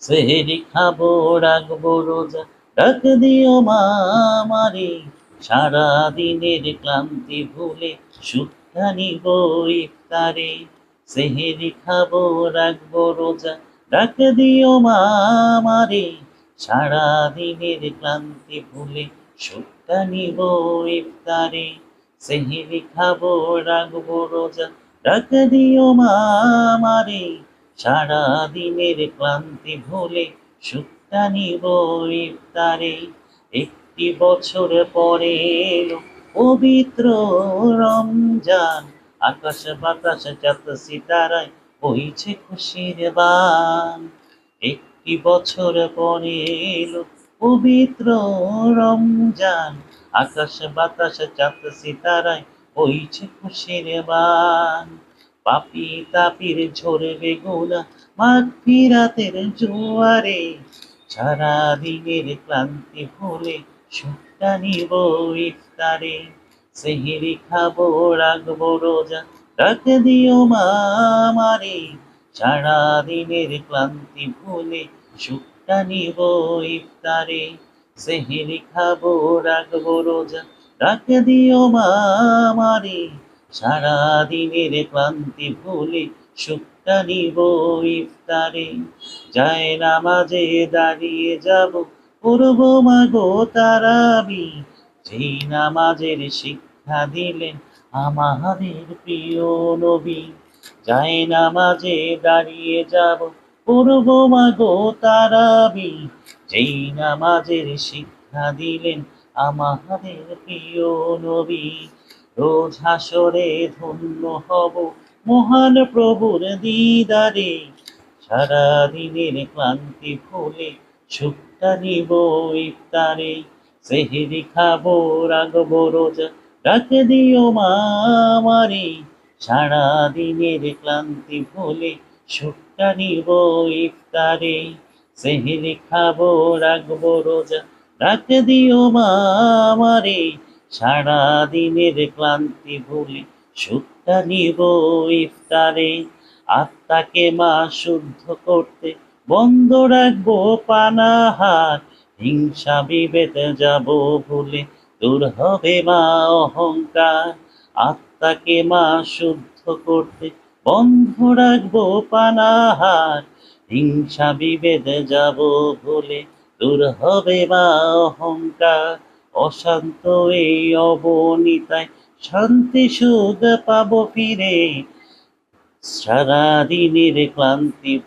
সেহরি খাবো রাখবো রোজা, ডাক দিও মা আমারে, সারা দিনের ক্লান্তি ভুলে সুখটা নিব ইফতারে। সেহরি খাবো রাখবো রোজা, ডাক দিও মা আমারে, সারা দিনের ক্লান্তি ভুলে সুখটা নিব ইফতারে। সেহরি খাবো রাখবো রোজা, ডাক দিও মা আমারে, সারা দিনের ক্লান্তি ভুলে সুখটা নিব ইফতারে। একটি বছর পরে এলো পবিত্র রমজান, আকাশ বাতাস চাঁদ সিতারায় বইছে খুশির বান। একটি বছর পরে এলো পবিত্র রমজান, আকাশ বাতাস চাঁদ সিতারায় বইছে খুশির বান। পাপি তাপির ঝরবে গোলা মাগফিরাতের জোয়ারে, সারা দিনের ক্লান্তি ভুলে সুখটা নিব ইফতারে। সেহরি খাবো রাখবো রোজা, ডাক দিও মা আমারে, সারা দিনের ক্লান্তি ভুলে সুখটা নিব ইফতারে। সেহরি খাবো রাখবো রোজা, ডাক দিও মা আমারে, সারা দিনের ক্লান্তি ভুলে সুখটা নিব ইফতারে। যায় নামাজে দাঁড়িয়ে যাব, পড়ব মাগো তারাবি, যেই নামাজের শিক্ষা দিলেন আমাদের প্রিয় নবী। যায় নামাজে দাঁড়িয়ে যাব, পড়ব মাগো তারাবি, যেই নামাজের শিক্ষা দিলেন আমাদের প্রিয় নবী। রোজ হাসরে ধন্য হব মহান প্রভুর দিদারে, সারা দিনের ক্লান্তি ভুলে সুখটা নিব ইফতারে। সেহরি খাবো রাখবো রোজা, ডাক দিও মা আমারে, সারা দিনের ক্লান্তি ভুলে সুখটা নিব ইফতারে। সেহরি খাবো রাখবো রোজা, ডাক দিও মা আমারে, সারা দিনের ক্লান্তি ভুলে সুখটা নিব ইফতারে। আত্মাকে মা শুদ্ধ করতে বন্ধ রাখবো পানাহার, হিংসা বিভেদ যাব ভুলে দূর হবে মা অহংকার। আত্মাকে মা শুদ্ধ করতে বন্ধ রাখবো পানাহার, হিংসা বিভেদ যাব ভুলে দূর হবে মা অহংকার। অশান্ত এই অবনীতায় শান্তি সুখ পাবো ফিরে, সারা দিনের ক্লান্তি